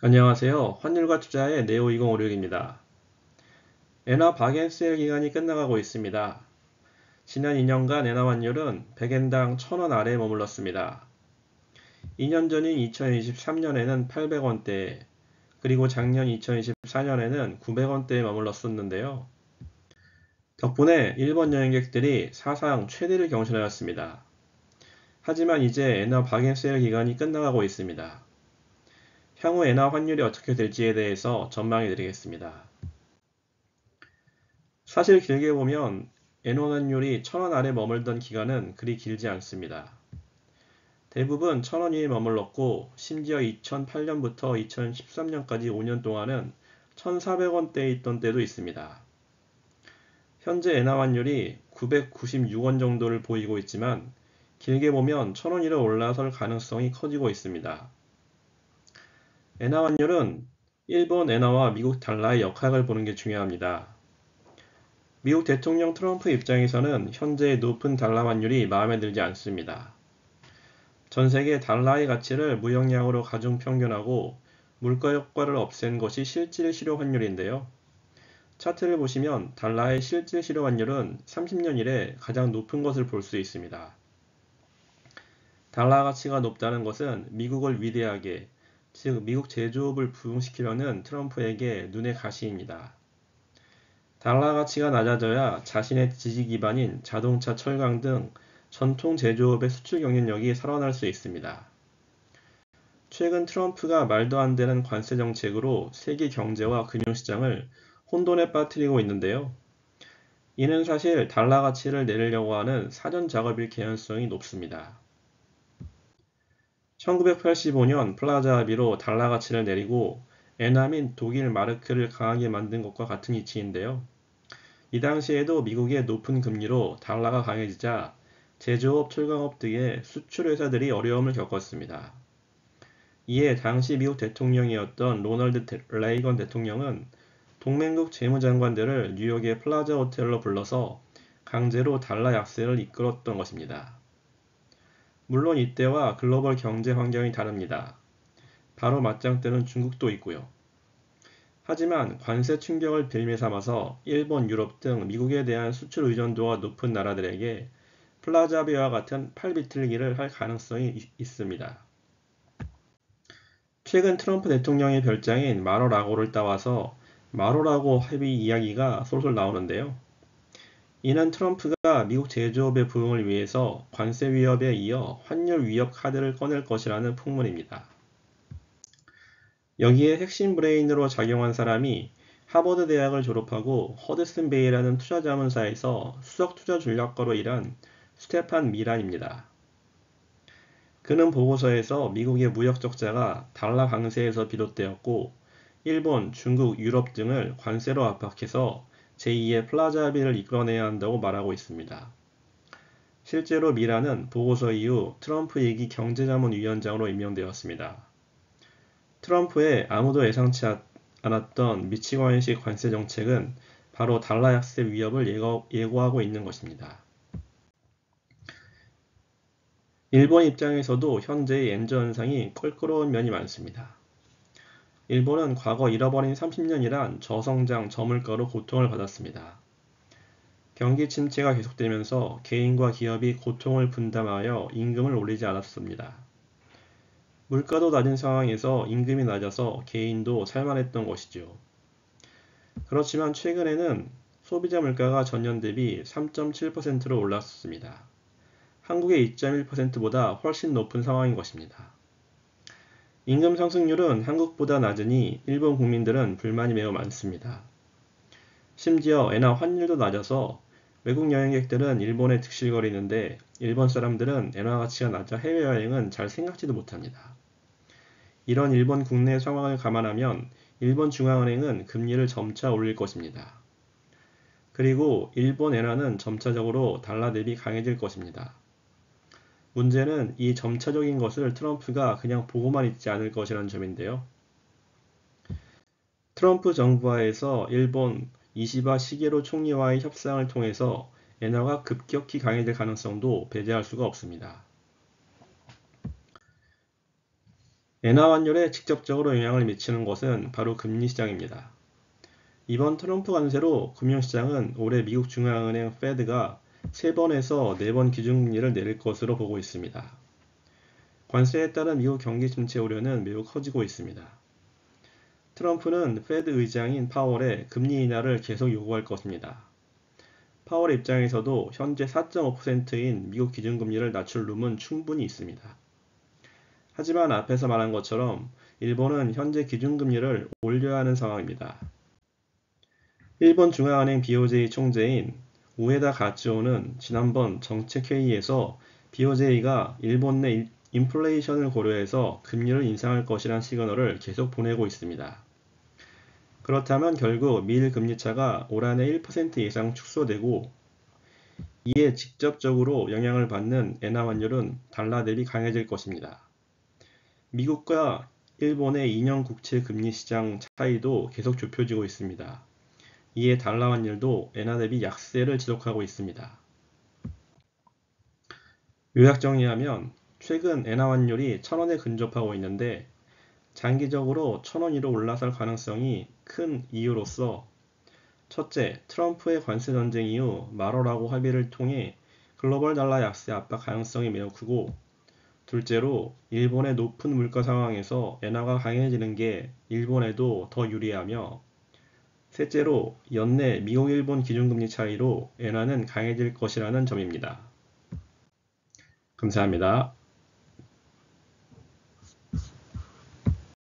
안녕하세요. 환율과 투자의 네오2056입니다. 엔화 박앤셀 기간이 끝나가고 있습니다. 지난 2년간 엔화 환율은 100엔당 1000원 아래에 머물렀습니다. 2년 전인 2023년에는 800원대, 그리고 작년 2024년에는 900원대에 머물렀었는데요. 덕분에 일본 여행객들이 사상 최대를 경신하였습니다. 하지만 이제 엔화 박앤셀 기간이 끝나가고 있습니다. 향후 엔화 환율이 어떻게 될지에 대해서 전망해 드리겠습니다. 사실 길게 보면 엔화환율이 1000원 아래 머물던 기간은 그리 길지 않습니다. 대부분 1000원 위에 머물렀고, 심지어 2008년부터 2013년까지 5년 동안은 1400원대에 있던 때도 있습니다. 현재 엔화환율이 996원 정도를 보이고 있지만, 길게 보면 1000원 위로 올라설 가능성이 커지고 있습니다. 엔화환율은 일본 엔화와 미국 달러의 역학을 보는 게 중요합니다. 미국 대통령 트럼프 입장에서는 현재의 높은 달러 환율이 마음에 들지 않습니다. 전 세계 달러의 가치를 무역량으로 가중평균하고 물가 효과를 없앤 것이 실질 실효 환율인데요. 차트를 보시면 달러의 실질 실효 환율은 30년 이래 가장 높은 것을 볼 수 있습니다. 달러 가치가 높다는 것은 미국을 위대하게, 즉 미국 제조업을 부흥시키려는 트럼프에게 눈의 가시입니다. 달러 가치가 낮아져야 자신의 지지 기반인 자동차, 철강 등 전통 제조업의 수출 경쟁력이 살아날 수 있습니다. 최근 트럼프가 말도 안 되는 관세 정책으로 세계 경제와 금융시장을 혼돈에 빠뜨리고 있는데요. 이는 사실 달러 가치를 내리려고 하는 사전 작업일 개연성이 높습니다. 1985년 플라자 합의로 달러 가치를 내리고 엔화민 독일 마르크를 강하게 만든 것과 같은 이치인데요. 이 당시에도 미국의 높은 금리로 달러가 강해지자 제조업, 철강업 등의 수출 회사들이 어려움을 겪었습니다. 이에 당시 미국 대통령이었던 로널드 레이건 대통령은 동맹국 재무장관들을 뉴욕의 플라자 호텔로 불러서 강제로 달러 약세를 이끌었던 것입니다. 물론 이때와 글로벌 경제 환경이 다릅니다. 바로 맞짱뜨는 중국도 있고요. 하지만 관세 충격을 빌미 삼아서 일본, 유럽 등 미국에 대한 수출 의존도가 높은 나라들에게 플라자비와 같은 팔비틀기를 할 가능성이 있습니다. 최근 트럼프 대통령의 별장인 마로라고를 따와서 마로라고 합의 이야기가 솔솔 나오는데요. 이는 트럼프가 미국 제조업의 부흥을 위해서 관세 위협에 이어 환율 위협 카드를 꺼낼 것이라는 풍문입니다. 여기에 핵심 브레인으로 작용한 사람이 하버드 대학을 졸업하고 허드슨 베이라는 투자자문사에서 수석 투자 전략가로 일한 스테판 미란입니다. 그는 보고서에서 미국의 무역 적자가 달러 강세에서 비롯되었고, 일본, 중국, 유럽 등을 관세로 압박해서 제2의 플라자 합의를 이끌어내야 한다고 말하고 있습니다. 실제로 미란은 보고서 이후 트럼프 2기 경제자문위원장으로 임명되었습니다. 트럼프의 아무도 예상치 않았던 미치광이식 관세 정책은 바로 달러 약세 위협을 예고하고 있는 것입니다. 일본 입장에서도 현재의 엔저 현상이 껄끄러운 면이 많습니다. 일본은 과거 잃어버린 30년이란 저성장, 저물가로 고통을 받았습니다. 경기 침체가 계속되면서 개인과 기업이 고통을 분담하여 임금을 올리지 않았습니다. 물가도 낮은 상황에서 임금이 낮아서 개인도 살만했던 것이죠. 그렇지만 최근에는 소비자 물가가 전년 대비 3.7%로 올랐습니다. 한국의 2.1%보다 훨씬 높은 상황인 것입니다. 임금 상승률은 한국보다 낮으니 일본 국민들은 불만이 매우 많습니다. 심지어 엔화 환율도 낮아서 외국 여행객들은 일본에 득실거리는데 일본 사람들은 엔화 가치가 낮아 해외여행은 잘 생각지도 못합니다. 이런 일본 국내 상황을 감안하면 일본 중앙은행은 금리를 점차 올릴 것입니다. 그리고 일본 엔화는 점차적으로 달러 대비 강해질 것입니다. 문제는 이 점차적인 것을 트럼프가 그냥 보고만 있지 않을 것이라는 점인데요. 트럼프 정부 하에서 일본 이시바 시게로 총리와의 협상을 통해서 엔화가 급격히 강해질 가능성도 배제할 수가 없습니다. 엔화 환율에 직접적으로 영향을 미치는 것은 바로 금리 시장입니다. 이번 트럼프 관세로 금융시장은 올해 미국 중앙은행 페드가 3번에서 4번 기준금리를 내릴 것으로 보고 있습니다. 관세에 따른 미국 경기 침체 우려는 매우 커지고 있습니다. 트럼프는 페드 의장인 파월에 금리 인하를 계속 요구할 것입니다. 파월 입장에서도 현재 4.5%인 미국 기준금리를 낮출 룸은 충분히 있습니다. 하지만 앞에서 말한 것처럼 일본은 현재 기준금리를 올려야 하는 상황입니다. 일본 중앙은행 BOJ 총재인 우에다 가츠오는 지난번 정책회의에서 BOJ가 일본 내 인플레이션을 고려해서 금리를 인상할 것이란 시그널을 계속 보내고 있습니다. 그렇다면 결국 미일 금리차가 올 한해 1% 이상 축소되고 이에 직접적으로 영향을 받는 엔화 환율은 달러 대비 강해질 것입니다. 미국과 일본의 2년 국채 금리 시장 차이도 계속 좁혀지고 있습니다. 이에 달러 환율도 엔화 대비 약세를 지속하고 있습니다. 요약 정리하면 최근 엔화 환율이 1,000원에 근접하고 있는데 장기적으로 1,000원 위로 올라설 가능성이 큰 이유로서 첫째, 트럼프의 관세 전쟁 이후 마로라고 합의를 통해 글로벌 달러 약세 압박 가능성이 매우 크고 둘째로 일본의 높은 물가 상황에서 엔화가 강해지는 게 일본에도 더 유리하며 셋째로 연내 미국 일본 기준금리 차이로 엔화는 강해질 것이라는 점입니다. 감사합니다.